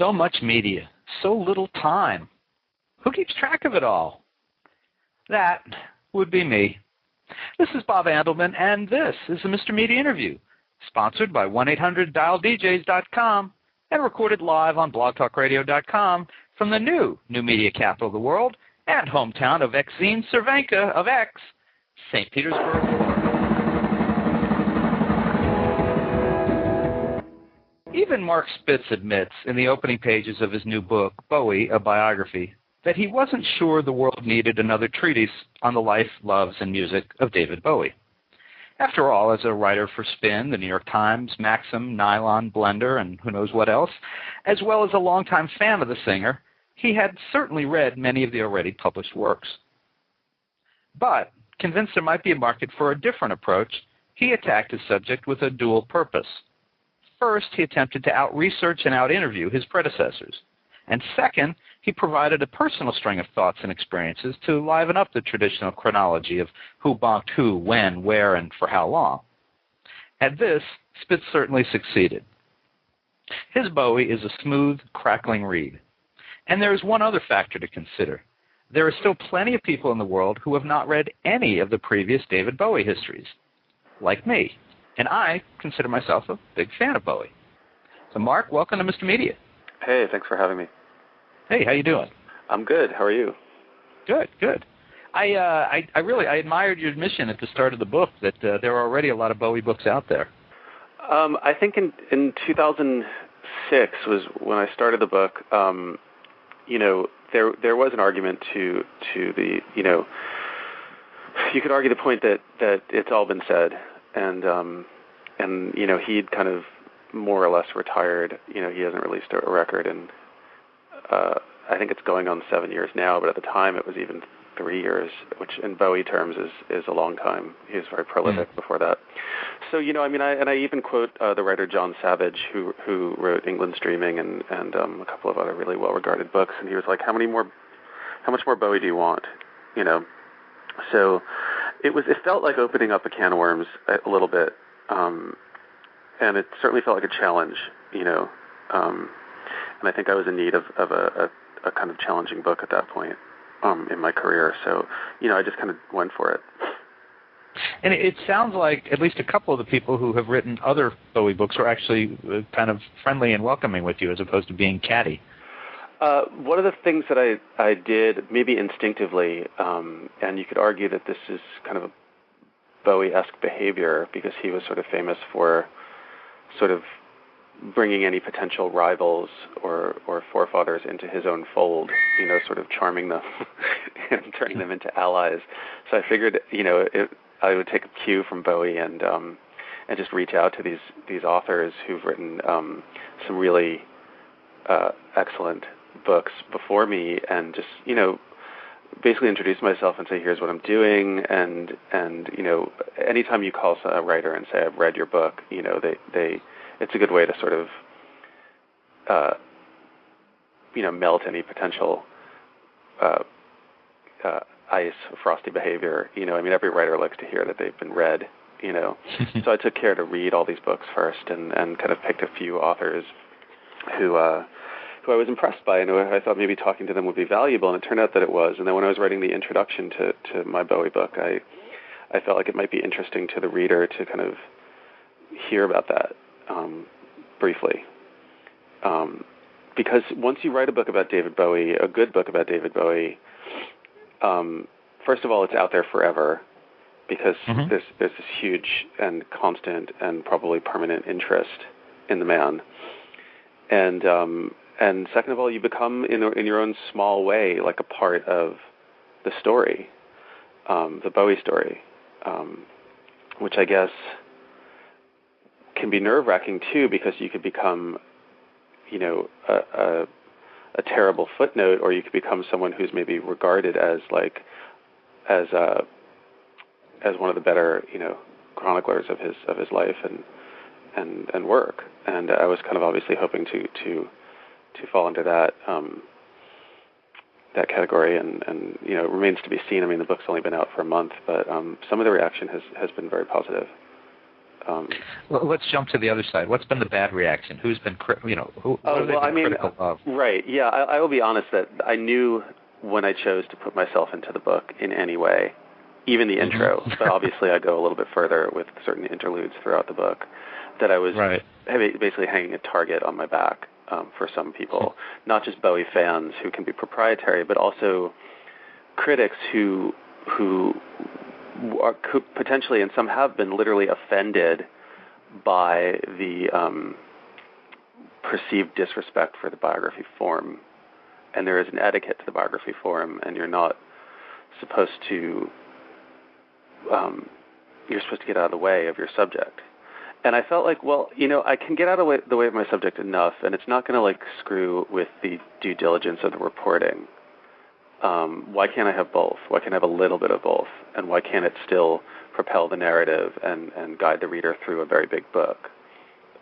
So much media, so little time. Who keeps track of it all? That would be me. This is Bob Andelman, and this is the Mr. Media Interview, sponsored by 1-800-DialDJs.com and recorded live on blogtalkradio.com from the new media capital of the world and hometown of Exene Cervenka of X, St. Petersburg. Even Marc Spitz admits in the opening pages of his new book, Bowie, a Biography, that he wasn't sure the world needed another treatise on the life, loves, and music of David Bowie. After all, as a writer for Spin, the New York Times, Maxim, Nylon, Blender, and who knows what else, as well as a longtime fan of the singer, he had certainly read many of the already published works. But, convinced there might be a market for a different approach, he attacked his subject with a dual purpose. First, he attempted to out-research and out-interview his predecessors. And second, he provided a personal string of thoughts and experiences to liven up the traditional chronology of who bonked who, when, where, and for how long. At this, Spitz certainly succeeded. His Bowie is a smooth, crackling read. And there is one other factor to consider. There are still plenty of people in the world who have not read any of the previous David Bowie histories, like me. And I consider myself a big fan of Bowie. So, Mark, welcome to Mr. Media. Hey, thanks for having me. Hey, how you doing? I'm good. How are you? Good, good. I admired your admission at the start of the book that there are already a lot of Bowie books out there. I think in 2006 was when I started the book. There was an argument to the, you could argue the point that it's all been said, and he'd kind of more or less retired. He hasn't released a record, and I think it's going on 7 years now, but at the time it was even 3 years, which in Bowie terms is a long time. He was very prolific before that. So, I even quote the writer John Savage, who wrote England's Dreaming and a couple of other really well-regarded books, and he was like, how much more Bowie do you want? So it felt like opening up a can of worms a little bit, and it certainly felt like a challenge, and I think I was in need of a kind of challenging book at that point in my career. So, I just kind of went for it. And it sounds like at least a couple of the people who have written other Bowie books are actually kind of friendly and welcoming with you as opposed to being catty. One of the things that I did, maybe instinctively, and you could argue that this is kind of a Bowie-esque behavior because he was sort of famous for sort of bringing any potential rivals or forefathers into his own fold, sort of charming them and turning them into allies. So I figured, I would take a cue from Bowie and just reach out to these authors who've written some really excellent books before me, and just basically introduce myself and say, here's what I'm doing, and anytime you call a writer and say I've read your book, it's a good way to sort of melt any potential ice, frosty behavior. Every writer likes to hear that they've been read. So I took care to read all these books first, and kind of picked a few authors who I was impressed by, and I thought maybe talking to them would be valuable, and it turned out that it was. And then when I was writing the introduction to my Bowie book, I felt like it might be interesting to the reader to kind of hear about that briefly. Because once you write a book about David Bowie, a good book about David Bowie, first of all, it's out there forever, because there's this huge and constant and probably permanent interest in the man. And second of all, you become, in your own small way, like a part of the story, the Bowie story, which I guess can be nerve-wracking too, because you could become, a terrible footnote, or you could become someone who's maybe regarded as one of the better, chroniclers of his life and work. And I was kind of obviously hoping to fall into that category, and it remains to be seen. The book's only been out for a month, but some of the reaction has been very positive. Well, let's jump to the other side. What's been the bad reaction? Who's been, critical of? Right, yeah, I will be honest that I knew when I chose to put myself into the book in any way, even the intro, but obviously I go a little bit further with certain interludes throughout the book, that I was basically hanging a target on my back for some people, not just Bowie fans who can be proprietary, but also critics who could potentially, and some have been, literally offended by the perceived disrespect for the biography form. And there is an etiquette to the biography form, and you're not supposed to, you're supposed to get out of the way of your subject. And I felt like, well, I can get out of the way of my subject enough, and it's not going to screw with the due diligence of the reporting. Why can't I have both? Why can't I have a little bit of both? And why can't it still propel the narrative and guide the reader through a very big book?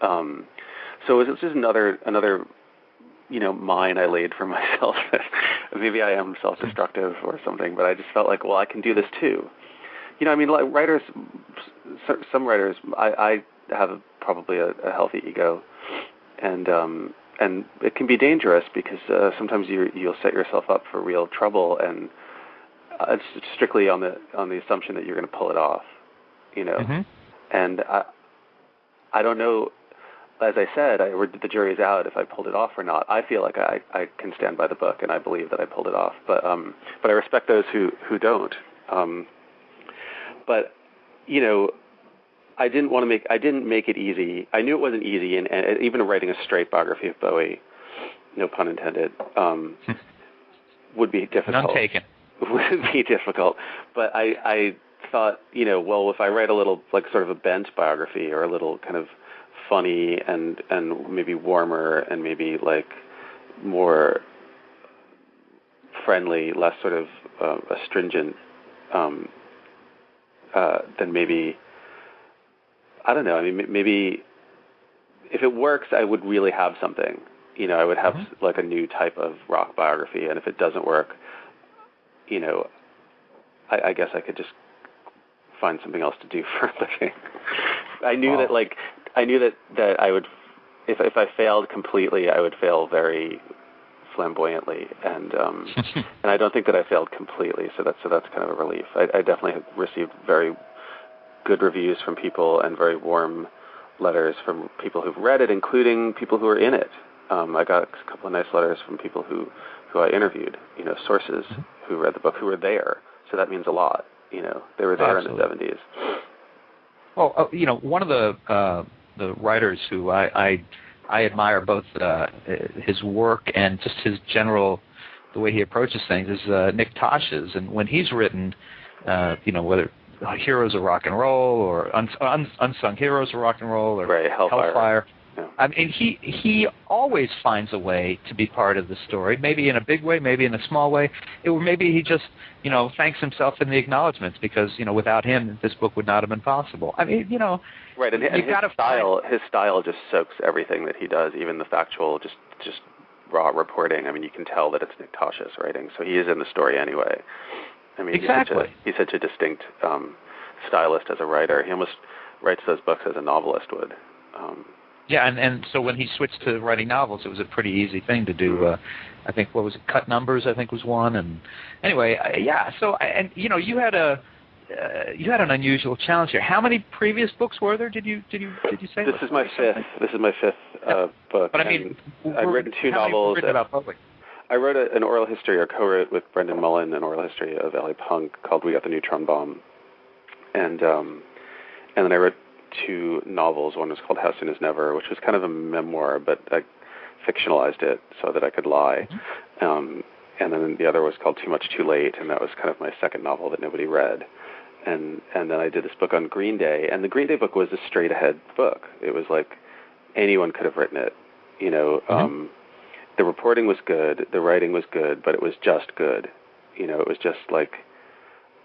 So it was just another mine I laid for myself. Maybe I am self-destructive or something, but I just felt like, well, I can do this too. Writers, some writers, I have probably a healthy ego, and it can be dangerous because sometimes you'll set yourself up for real trouble, and it's strictly on the assumption that you're going to pull it off, And I don't know. As I said, the jury's out if I pulled it off or not. I feel like I can stand by the book, and I believe that I pulled it off. But I respect those who don't. But I didn't make it easy. I knew it wasn't easy, and even writing a straight biography of Bowie, no pun intended, would be difficult. None taken. Would be difficult. But I thought, well, if I write a little sort of a bent biography, or a little kind of funny and maybe warmer and maybe more friendly, less sort of astringent, then maybe, I don't know. I mean, maybe if it works, I would really have something. I would have a new type of rock biography, and if it doesn't work, I guess I could just find something else to do for a living. I knew that I would, if I failed completely, I would fail very flamboyantly, and and I don't think that I failed completely. So that's kind of a relief. I definitely have received very good reviews from people and very warm letters from people who've read it, including people who are in it. I got a couple of nice letters from people who I interviewed, sources who read the book, who were there. So that means a lot. They were there in the 70s. Well, one of the writers who I admire both his work and just his general, the way he approaches things, is Nick Tosh's. And when he's written, whether Heroes of Rock and Roll or Unsung Heroes of Rock and Roll or Hellfire. Yeah. I mean, he always finds a way to be part of the story, maybe in a big way, maybe in a small way. Or maybe he just, thanks himself in the acknowledgments because, without him, this book would not have been possible. I mean, Right, and his style just soaks everything that he does, even the factual, just raw reporting. I mean, you can tell that it's Nick Tosh's writing, so he is in the story anyway. I mean, exactly. He's such a distinct stylist as a writer. He almost writes those books as a novelist would. Yeah, and so when he switched to writing novels, it was a pretty easy thing to do. I think, what was it, Cut Numbers, I think was one. And anyway, so, and you had an unusual challenge here. How many previous books were there? Did you say? This is my fifth. This is my fifth book. But I mean, I've written two novels. Written about Bowie? I wrote an oral history, or co-wrote with Brendan Mullen, an oral history of LA Punk called We Got the Neutron Bomb, and then I wrote two novels. One was called How Soon Is Never, which was kind of a memoir, but I fictionalized it so that I could lie. And then the other was called Too Much Too Late, and that was kind of my second novel that nobody read. And then I did this book on Green Day, and the Green Day book was a straight-ahead book. It was like anyone could have written it. The reporting was good, the writing was good, but it was just good. It was just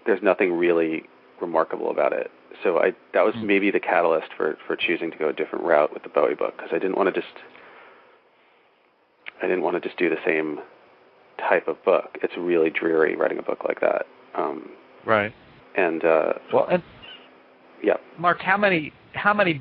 there's nothing really remarkable about it. So that was maybe the catalyst for choosing to go a different route with the Bowie book, because I didn't want to just do the same type of book. It's really dreary writing a book like that. Right. And Yeah. Mark, how many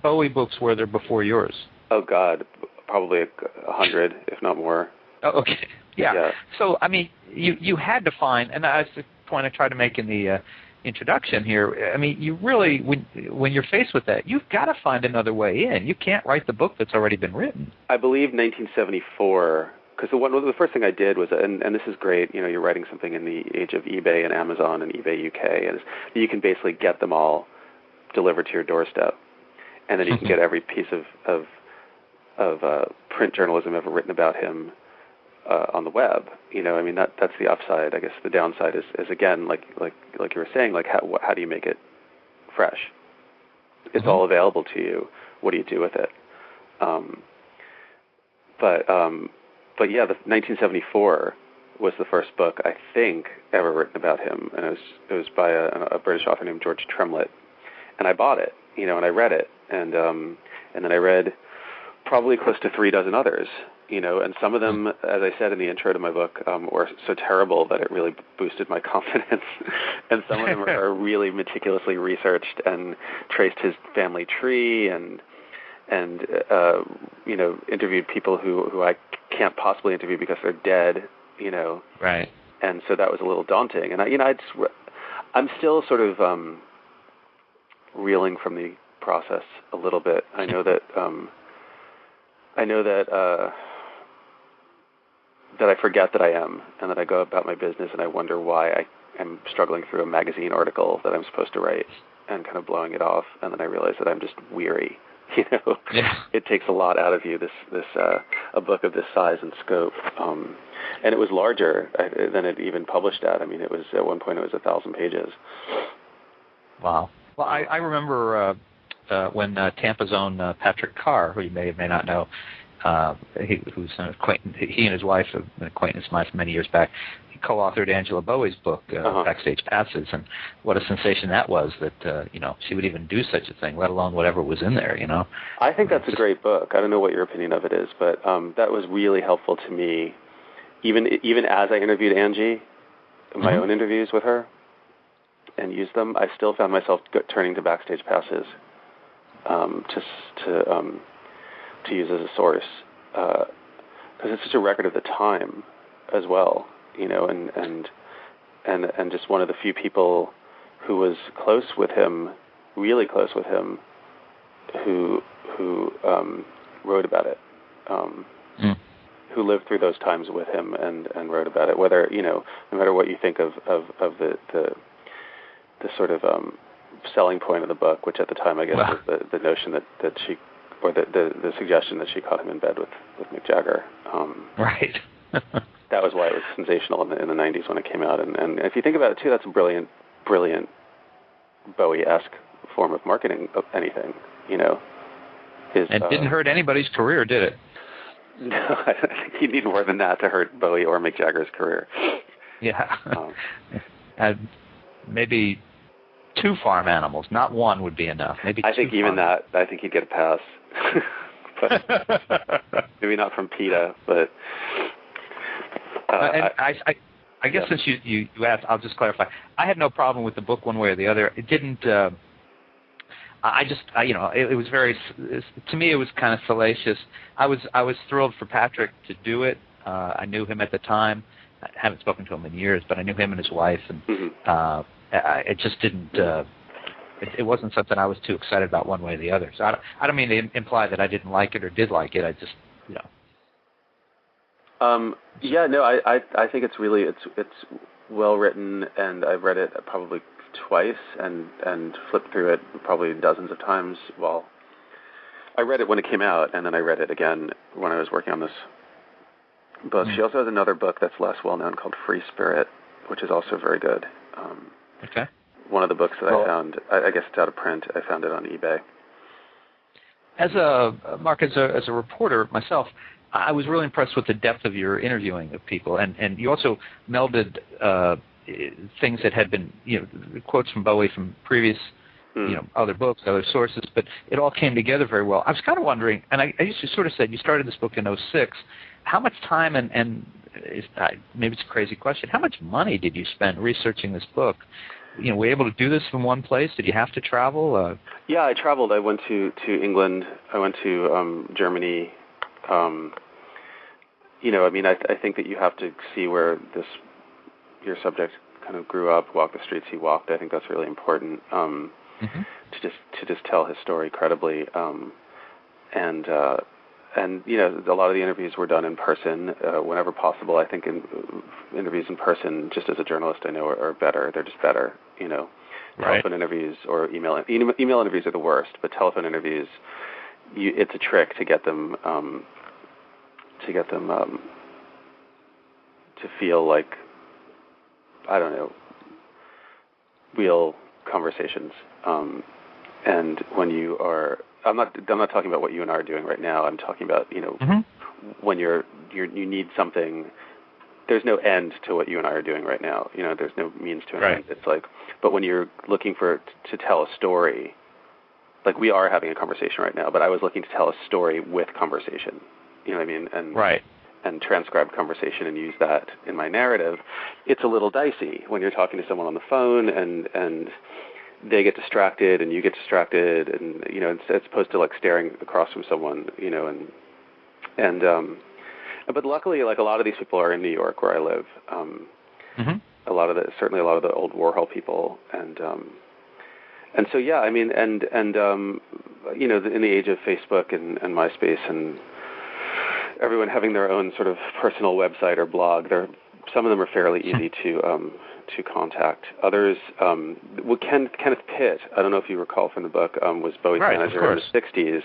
Bowie books were there before yours? Oh God, probably 100, if not more. Oh, okay. Yeah. So, I mean, you had to find, and that's the point I tried to make in the introduction here. I mean, you really, when you're faced with that, you've got to find another way in. You can't write the book that's already been written. I believe 1974, because the first thing I did was, and this is great, you're writing something in the age of eBay and Amazon and eBay UK, and you can basically get them all delivered to your doorstep, and then you can get every piece of print journalism ever written about him on the web. I mean, that's the upside. I guess the downside is again, like you were saying, like how do you make it fresh? It's all available to you. What do you do with it? But yeah, the 1974 was the first book I think ever written about him, and it was by a British author named George Tremlett, and I bought it, and I read it, and then I read probably close to 3 dozen others. And some of them, as I said in the intro to my book, were so terrible that it really boosted my confidence. And some of them are really meticulously researched and traced his family tree and interviewed people who I can't possibly interview because they're dead. Right. And so that was a little daunting. And I'm still sort of reeling from the process a little bit. I know that that I forget that I am, and that I go about my business and I wonder why I am struggling through a magazine article that I'm supposed to write and kind of blowing it off, and then I realize that I'm just weary. Yeah. It takes a lot out of you, a book of this size and scope, and it was larger than it even published at. I mean, it was at one point it was 1,000 pages. Wow. Well, I remember when Tampa's own Patrick Carr, who you may or may not know, who's an acquaintance, he and his wife have been an acquaintance of mine for many years back. He co-authored Angela Bowie's book, Backstage Passes, and what a sensation that was that she would even do such a thing, let alone whatever was in there. I think that's a great book. I don't know what your opinion of it is, but that was really helpful to me. Even as I interviewed Angie, my own interviews with her, and used them, I still found myself turning to Backstage Passes to use as a source, because it's such a record of the time as well, and just one of the few people who was close with him, really close with him, who wrote about it, who lived through those times with him and wrote about it. Whether no matter what you think of the sort of selling point of the book, which at the time I guess was the notion that she, or the suggestion that she caught him in bed with Mick Jagger. Right. That was why it was sensational in the 90s when it came out. And if you think about it too, that's a brilliant Bowie-esque form of marketing of anything. And didn't hurt anybody's career, did it? No, I think you need more than that to hurt Bowie or Mick Jagger's career. Yeah. Maybe 2 farm animals, not 1 would be enough. Maybe I think even that, I think he'd get a pass. But maybe not from PETA, but... I guess since you asked, I'll just clarify. I had no problem with the book one way or the other. It didn't... it was very... To me, it was kind of salacious. I was thrilled for Patrick to do it. I knew him at the time. I haven't spoken to him in years, but I knew him and his wife, and it just didn't. It wasn't something I was too excited about one way or the other. So I don't mean to imply that I didn't like it or did like it. I just, I think it's really it's well written, and I've read it probably twice and flipped through it probably dozens of times. Well, I read it when it came out, and then I read it again when I was working on this book. She also has another book that's less well known called Free Spirit, which is also very good. Okay. One of the books that I found, I guess it's out of print. I found it on eBay. Mark, as a reporter myself, I was really impressed with the depth of your interviewing of people, and you also melded things that had been, quotes from Bowie from previous, other books, other sources, but it all came together very well. I was kind of wondering, and I used to sort of said you started this book in 2006. How much time and maybe it's a crazy question, how much money did you spend researching this book? were you able to do this from one place? Did you have to travel? Yeah, I traveled. I went to England. I went to Germany. I think that you have to see where your subject kind of grew up, walk the streets he walked. I think that's really important to just tell his story credibly. And a lot of the interviews were done in person whenever possible. I think interviews in person, just as a journalist, I know are better. They're just better. Right. Telephone interviews or email interviews are the worst, but telephone interviews, it's a trick to get them to feel like, I don't know, real conversations. And when you are, I'm not talking about what you and I are doing right now. I'm talking about when you need something. There's no end to what you and I are doing right now. There's no means to an end. It's like, but when you're looking to tell a story, like we are having a conversation right now, but I was looking to tell a story with conversation. You know what I mean? And and transcribe conversation and use that in my narrative. It's a little dicey when you're talking to someone on the phone and they get distracted and you get distracted, and as opposed to like staring across from someone, but luckily, like a lot of these people are in New York where I live. Certainly a lot of the old Warhol people, and so yeah, I mean, in the age of Facebook and MySpace and everyone having their own sort of personal website or blog, some of them are fairly easy to contact. Others, Kenneth Pitt, I don't know if you recall from the book, was Bowie's manager in the 60s,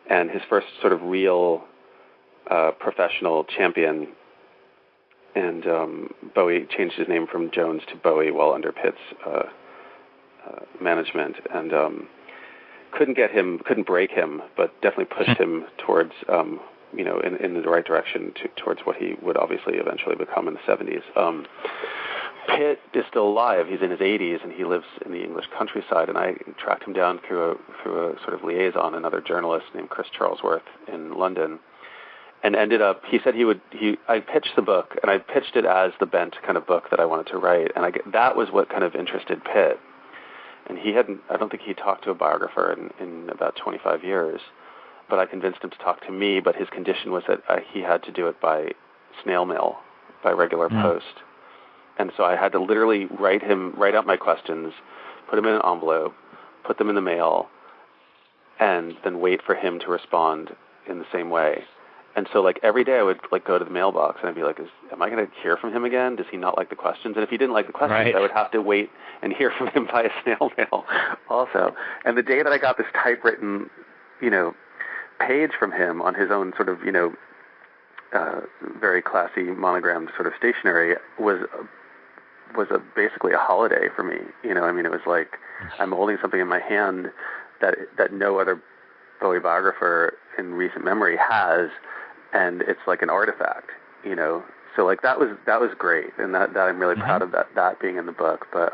and his first sort of real professional champion. And Bowie changed his name from Jones to Bowie while under Pitt's management, and couldn't break him, but definitely pushed him towards in the right direction towards what he would obviously eventually become in the 70s. Pitt is still alive. He's in his 80s, and he lives in the English countryside. And I tracked him down through a sort of liaison, another journalist named Chris Charlesworth in London, and ended up. He said I pitched the book, and I pitched it as the bent kind of book that I wanted to write, and that was what kind of interested Pitt. And I don't think he talked to a biographer in about 25 years. But I convinced him to talk to me, but his condition was that he had to do it by snail mail, by regular post. And so I had to literally write out my questions, put them in an envelope, put them in the mail, and then wait for him to respond in the same way. And so like every day I would like go to the mailbox and I'd be like, am I going to hear from him again? Does he not like the questions? And if he didn't like the questions, I would have to wait and hear from him by a snail mail also. And the day that I got this typewritten, page from him on his own sort of, very classy monogrammed sort of stationery was basically a holiday for me. It was like I'm holding something in my hand that no other Bowie biographer in recent memory has, and it's like an artifact, So like that was great, and that I'm really proud of that being in the book. But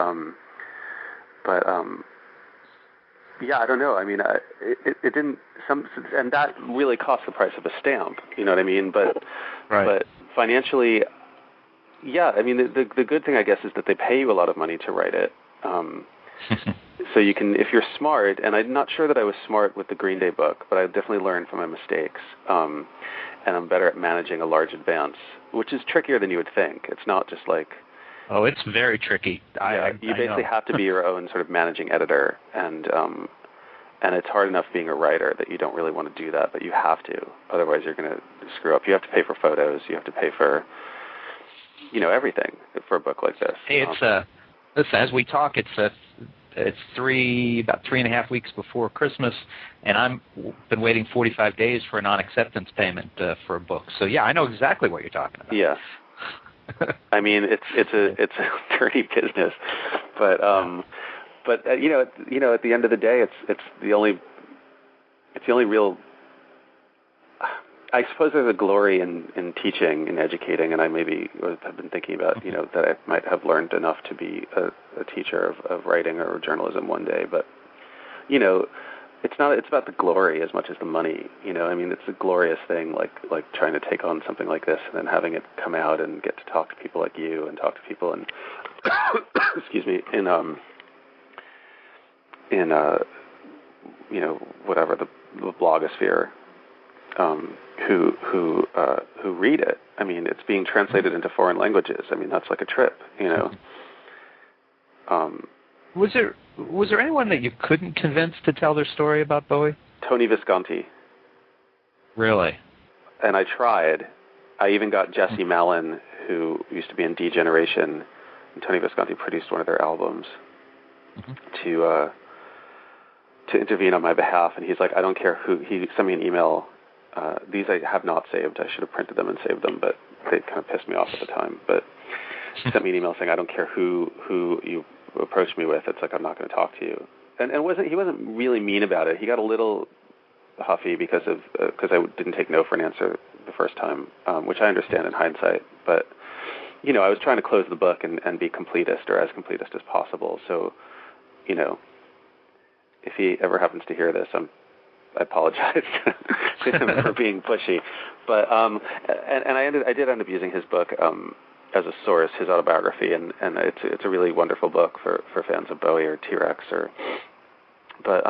yeah, I don't know. I mean, it didn't. And that really cost the price of a stamp. You know what I mean? But financially, yeah. I mean, the good thing I guess is that they pay you a lot of money to write it. So you can, if you're smart. And I'm not sure that I was smart with the Green Day book, but I definitely learned from my mistakes. And I'm better at managing a large advance, which is trickier than you would think. It's not just like. Oh, it's very tricky. You basically have to be your own sort of managing editor, and it's hard enough being a writer that you don't really want to do that, but you have to. Otherwise, you're going to screw up. You have to pay for photos. You have to pay for, everything for a book like this. It's listen, as we talk, it's about 3.5 weeks before Christmas, and I've been waiting 45 days for a non-acceptance payment for a book. So yeah, I know exactly what you're talking about. Yeah. I mean, it's a dirty business, but at the end of the day, it's the only real. I suppose there's a glory in teaching and educating, and I maybe have been thinking about that I might have learned enough to be a teacher of writing or journalism one day, but it's about the glory as much as the money. I mean, it's a glorious thing, like trying to take on something like this and then having it come out and get to talk to people like you and talk to people and excuse me, in whatever the blogosphere, who read it. I mean, it's being translated into foreign languages. I mean, that's like a trip, Was there anyone that you couldn't convince to tell their story about Bowie? Tony Visconti. Really? And I tried. I even got Jesse Malin, who used to be in D-Generation, and Tony Visconti produced one of their albums, to intervene on my behalf. And he's like, I don't care who. He sent me an email. These I have not saved. I should have printed them and saved them, but they kind of pissed me off at the time. But he sent me an email saying, I don't care who you approach me with. It's like, I'm not going to talk to you. And he wasn't really mean about it. He got a little huffy because I didn't take no for an answer the first time, which I understand in hindsight. But I was trying to close the book and be completist, or as completist as possible. So, if he ever happens to hear this, I apologize to him for being pushy. But I did end up using his book as a source, his autobiography, and it's a really wonderful book for fans of Bowie or T-Rex but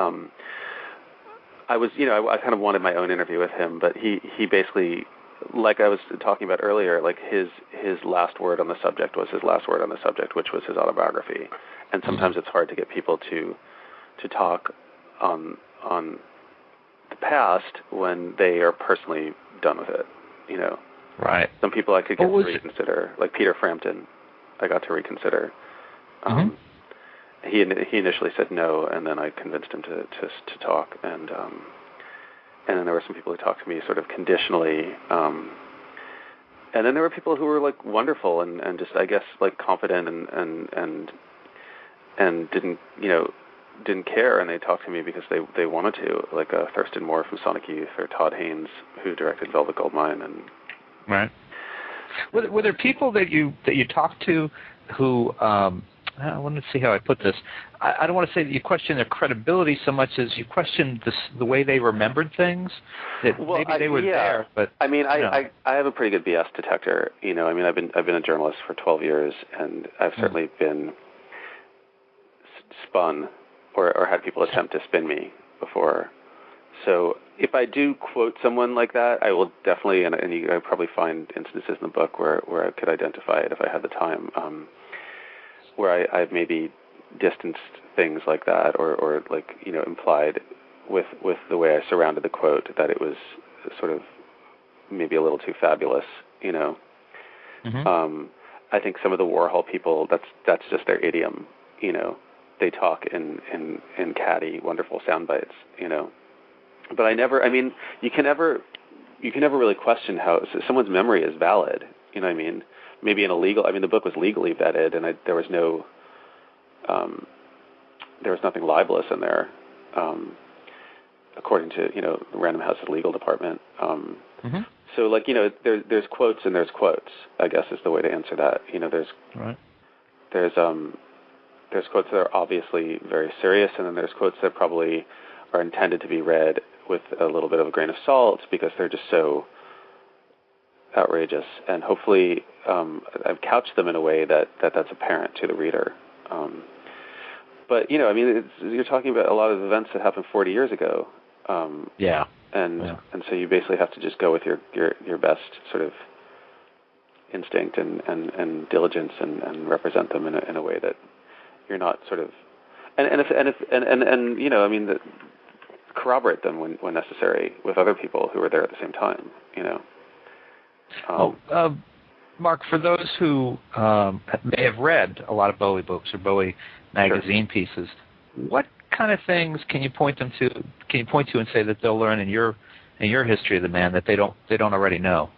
I was, I kind of wanted my own interview with him, but he basically, like I was talking about earlier, like his last word on the subject was his last word on the subject, which was his autobiography. And sometimes it's hard to get people to talk on the past when they are personally done with it, Right. Some people I could get to reconsider, like Peter Frampton, I got to reconsider. He initially said no, and then I convinced him to talk, and then there were some people who talked to me sort of conditionally, and then there were people who were like wonderful and just, I guess, like confident and didn't care, and they talked to me because they wanted to, like Thurston Moore from Sonic Youth, or Todd Haynes, who directed Velvet Goldmine, and right. Were there people that you talked to who? I want to see how I put this. I don't want to say that you questioned their credibility so much as you questioned the way they remembered things. That maybe they were there, but I mean, I have a pretty good BS detector. I mean, I've been a journalist for 12 years, and I've certainly been spun or had people attempt to spin me before. So if I do quote someone like that, I will definitely, and you can probably find instances in the book where I could identify it if I had the time. Where I've maybe distanced things like that, or like implied with the way I surrounded the quote that it was sort of maybe a little too fabulous. I think some of the Warhol people, that's just their idiom. They talk in catty, wonderful sound bites. But I mean, you can never really question how someone's memory is valid. You know what I mean? Maybe the book was legally vetted, and there was nothing libelous in there, according to Random House's legal department. So there's quotes and there's quotes, I guess is the way to answer that. There's quotes that are obviously very serious, and then there's quotes that probably are intended to be read with a little bit of a grain of salt because they're just so outrageous, and hopefully I've couched them in a way that's apparent to the reader. But I mean, you're talking about a lot of events that happened 40 years ago. And so you basically have to just go with your best sort of instinct and diligence and represent them in a way that you're not sort of I mean, corroborate them when necessary with other people who are there at the same time. Mark, for those who may have read a lot of Bowie books or Bowie magazine pieces, what kind of things can you point to and say that they'll learn in your history of the man that they don't already know?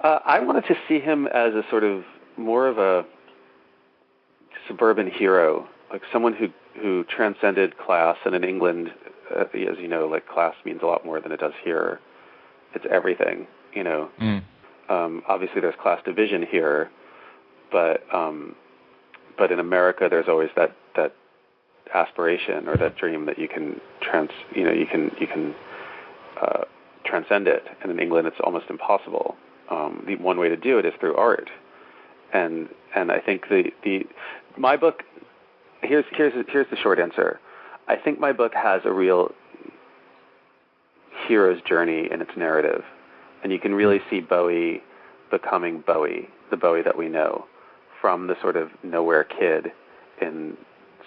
I wanted to see him as a sort of more of a suburban hero, like someone who transcended class. And in England, as you know, like class means a lot more than it does here. It's everything, Obviously, there's class division here, but in America, there's always that aspiration or that dream that you can transcend it. And in England, it's almost impossible. The one way to do it is through art, and I think my book. Here's the short answer. I think my book has a real hero's journey in its narrative, and you can really see Bowie becoming Bowie, the Bowie that we know, from the sort of nowhere kid in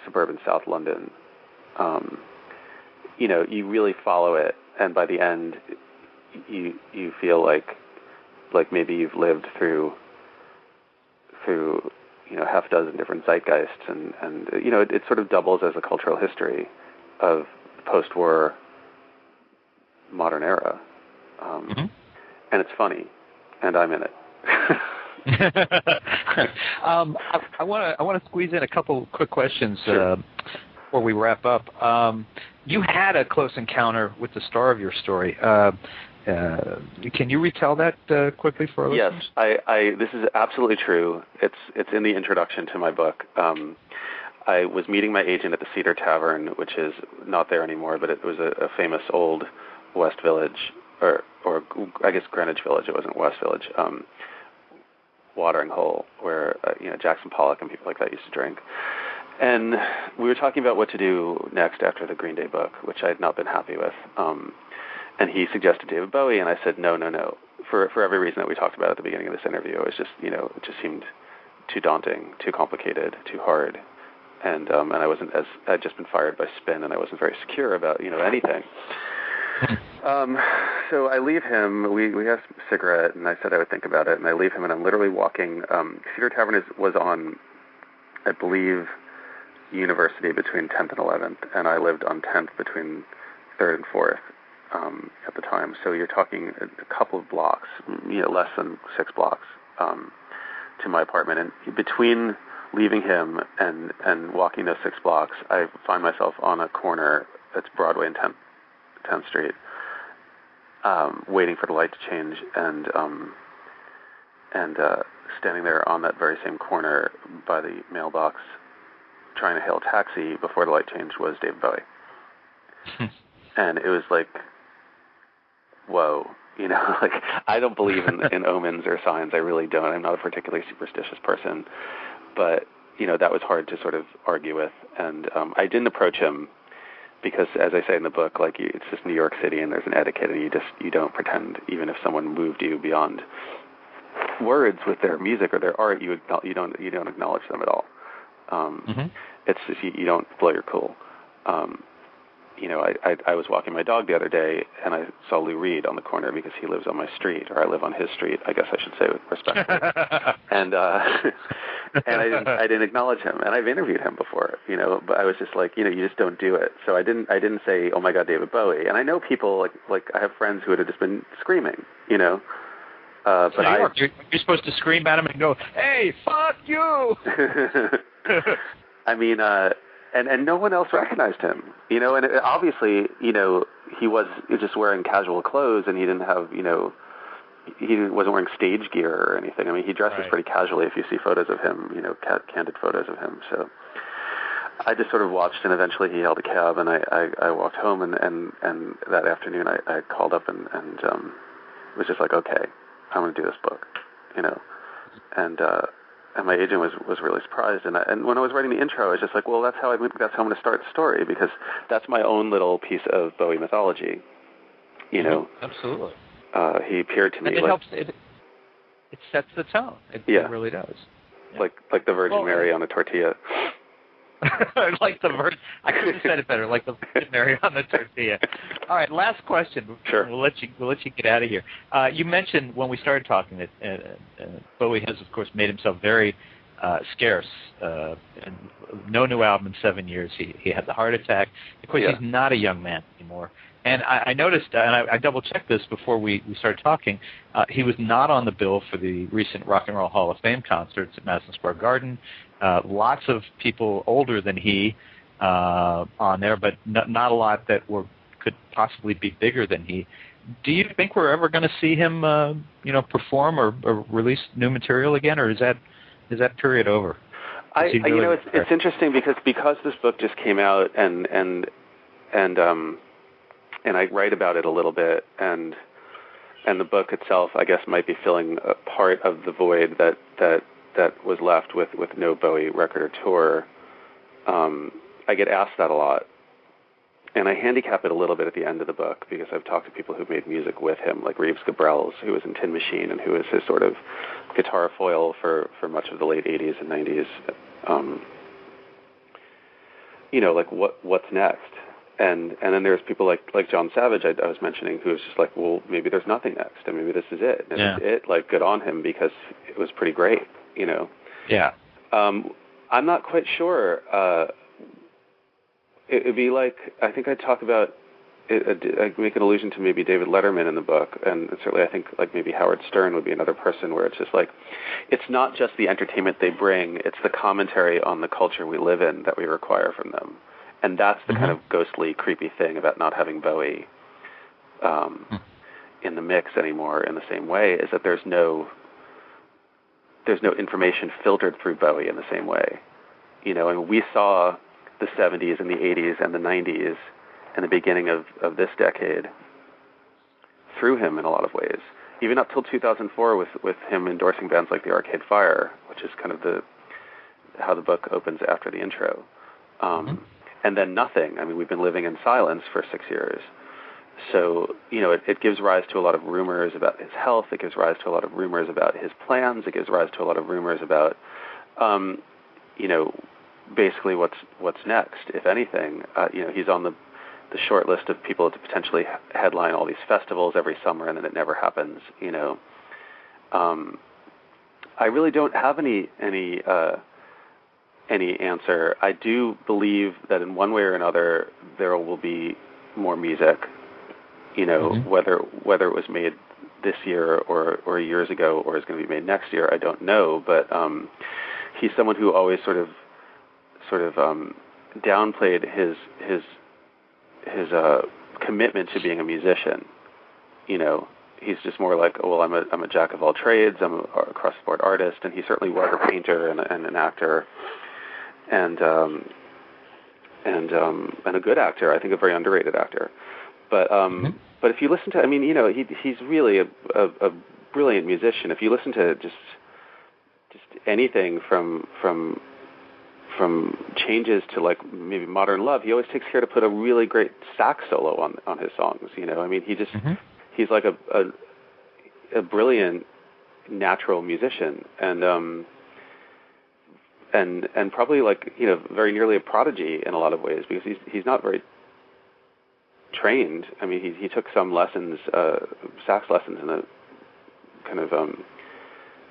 suburban South London. You really follow it, and by the end, you feel like maybe you've lived through half a dozen different zeitgeists, and it sort of doubles as a cultural history of the post-war modern era, and it's funny, and I'm in it. I want to squeeze in a couple quick questions. Sure. Before we wrap up. You had a close encounter with the star of your story. Can you retell that quickly for our listeners? Yes, this is absolutely true. It's in the introduction to my book. I was meeting my agent at the Cedar Tavern, which is not there anymore, but it was a famous old West Village, or I guess Greenwich Village. It wasn't West Village. Watering hole where Jackson Pollock and people like that used to drink. And we were talking about what to do next after the Green Day book, which I had not been happy with. And he suggested David Bowie, and I said no. For every reason that we talked about at the beginning of this interview, it was just it just seemed too daunting, too complicated, too hard, and I'd just been fired by Spin, and I wasn't very secure about anything. So I leave him. We have a cigarette, and I said I would think about it, and I leave him, and I'm literally walking. Cedar Tavern was on, I believe, University between 10th and 11th, and I lived on 10th between 3rd and 4th at the time. So you're talking a couple of blocks, less than 6 blocks to my apartment. And between leaving him and walking those 6 blocks, I find myself on a corner. It's Broadway and 10th Street, waiting for the light to change, and standing there on that very same corner by the mailbox, trying to hail a taxi before the light change, was David Bowie. And it was like, whoa, I don't believe in omens or signs. I really don't. I'm not a particularly superstitious person, but that was hard to sort of argue with, and I didn't approach him because, as I say in the book, it's just New York City, and there's an etiquette, and you don't pretend, even if someone moved you beyond words with their music or their art, you don't acknowledge them at all. It's just you don't blow your cool. I was walking my dog the other day, and I saw Lou Reed on the corner because he lives on my street, or I live on his street, I guess I should say respectfully. And I didn't acknowledge him, and I've interviewed him before, but I was just like, you just don't do it. So I didn't say, oh my God, David Bowie. And I know people like I have friends who would have just been screaming, But you're supposed to scream at him and go, "Hey, fuck you!" I mean, and no one else recognized him, and obviously, he was just wearing casual clothes, and he didn't have, wasn't wearing stage gear or anything. I mean, he dresses pretty casually if you see photos of him, candid photos of him. So I just sort of watched, and eventually he hailed a cab, and I walked home, and that afternoon I called up and was just like, okay, I'm going to do this book, and my agent was really surprised, and when I was writing the intro, I was just like, well, that's how I'm going to start the story, because that's my own little piece of Bowie mythology, Absolutely. He appeared to me and it helps. It sets the tone. It really does. Yeah. Like the Virgin Mary on a tortilla. Like the Virgin. I couldn't have said it better. Like the Virgin Mary on the tortilla. All right, last question. Sure. We'll let you get out of here. You mentioned when we started talking that Bowie has, of course, made himself very scarce. And no new album in 7 years. He had the heart attack. Of course, he's not a young man anymore. And I noticed, and I double-checked this before we started talking, he was not on the bill for the recent Rock and Roll Hall of Fame concerts at Madison Square Garden. Lots of people older than he on there, but not a lot that could possibly be bigger than he. Do you think we're ever going to see him, perform or release new material again, or is that period over? It's interesting because this book just came out, and I write about it a little bit, and the book itself, I guess, might be filling a part of the void that that was left with no Bowie record or tour, I get asked that a lot. And I handicap it a little bit at the end of the book because I've talked to people who've made music with him, like Reeves Gabrels, who was in Tin Machine and who was his sort of guitar foil for much of the late 80s and 90s. Like what's next? And then there's people like John Savage I was mentioning, who was just like, well, maybe there's nothing next, and maybe this is it. And if it's it, like, good on him, because it was pretty great, Yeah. I'm not quite sure. It'd be like, I think I talk about it, I make an allusion to maybe David Letterman in the book, and certainly I think like maybe Howard Stern would be another person where it's just like, it's not just the entertainment they bring, it's the commentary on the culture we live in that we require from them. And that's the kind of ghostly, creepy thing about not having Bowie in the mix anymore in the same way, is that there's no information filtered through Bowie in the same way. And we saw the 70s and the 80s and the 90s and the beginning of this decade through him in a lot of ways. Even up till 2004 with him endorsing bands like the Arcade Fire, which is kind of how the book opens after the intro. And then nothing. I mean, we've been living in silence for 6 years. So, it gives rise to a lot of rumors about his health. It gives rise to a lot of rumors about his plans. It gives rise to a lot of rumors about, basically what's next, if anything. He's on the short list of people to potentially headline all these festivals every summer, and then it never happens. I really don't have any answer. I do believe that in one way or another there will be more music. Whether it was made this year or years ago or is going to be made next year, I don't know. But he's someone who always sort of downplayed his commitment to being a musician. He's just more like, oh, well, I'm a jack of all trades. I'm a cross-the-board artist, and he certainly was a painter and an actor, and a good actor. I think a very underrated actor. But but if you listen to, he's really a brilliant musician. If you listen to just anything from Changes to like maybe Modern Love, he always takes care to put a really great sax solo on his songs. He just he's like a brilliant natural musician, and probably like very nearly a prodigy in a lot of ways, because he's not very trained. I mean, he took some lessons, sax lessons in a kind of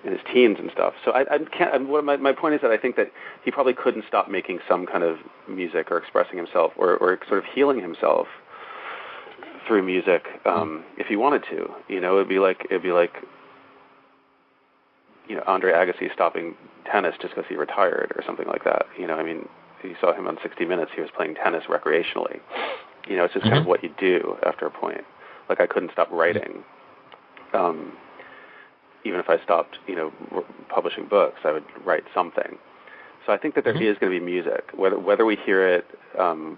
in his teens and stuff. So I can't. My point is that I think that he probably couldn't stop making some kind of music or expressing himself or sort of healing himself through music if he wanted to. It'd be like Andre Agassi stopping tennis just because he retired or something like that. I mean, you saw him on 60 Minutes. He was playing tennis recreationally. It's just kind of what you do after a point. Like, I couldn't stop writing. Even if I stopped, publishing books, I would write something. So I think that there is going to be music, whether we hear it, or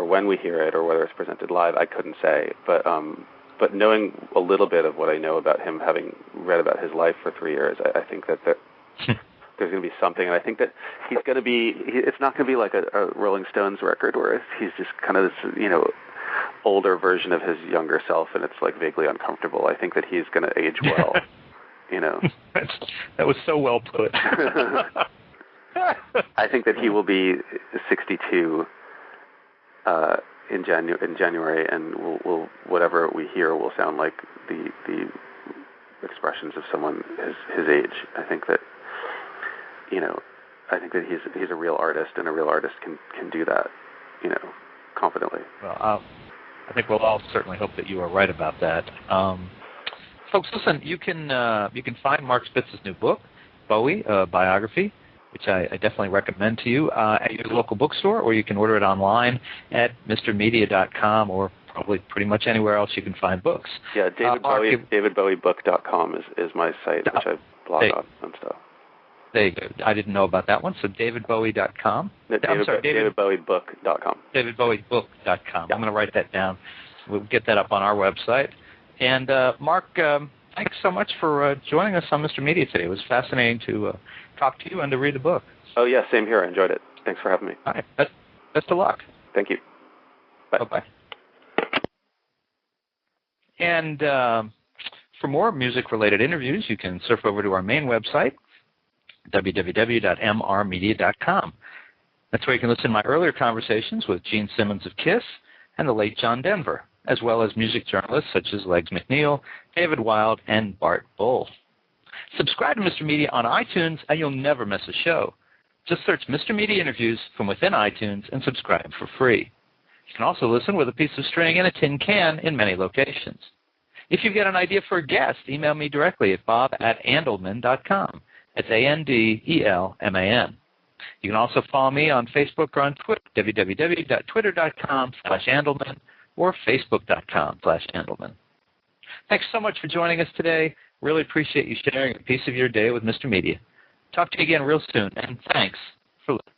when we hear it, or whether it's presented live, I couldn't say. But knowing a little bit of what I know about him, having read about his life for 3 years, I think that there's going to be something, and I think that he's going to be. It's not going to be like a Rolling Stones record where he's just kind of this, older version of his younger self, and it's like vaguely uncomfortable. I think that he's going to age well. That was so well put. I think that he will be 62 in January, and will whatever we hear will sound like the expressions of someone his age. I think that he's a real artist, and a real artist can do that, confidently. Well, I think we'll all certainly hope that you are right about that. Folks, listen, you can find Marc Spitz's new book, Bowie, Biography, which I definitely recommend to you, at your local bookstore, or you can order it online at mrmedia.com, or probably pretty much anywhere else you can find books. Yeah, DavidBowieBook.com is my site, which I blog on and stuff. There you go. I didn't know about that one, so DavidBowie.com. DavidBowieBook.com. DavidBowieBook.com. I'm going to write that down. We'll get that up on our website. And, Marc, thanks so much for joining us on Mr. Media today. It was fascinating to talk to you and to read the book. Oh, yeah, same here. I enjoyed it. Thanks for having me. All right. Best of luck. Thank you. Bye. Bye-bye. And for more music-related interviews, you can surf over to our main website, www.mrmedia.com. That's where you can listen to my earlier conversations with Gene Simmons of KISS and the late John Denver, as well as music journalists such as Legs McNeil, David Wild, and Bart Bull. Subscribe to Mr. Media on iTunes, and you'll never miss a show. Just search Mr. Media Interviews from within iTunes and subscribe for free. You can also listen with a piece of string and a tin can in many locations. If you get an idea for a guest, email me directly at bob@andelman.com. That's ANDELMAN. You can also follow me on Facebook or on Twitter, www.twitter.com/Andelman or facebook.com/Andelman. Thanks so much for joining us today. Really appreciate you sharing a piece of your day with Mr. Media. Talk to you again real soon, and thanks for listening.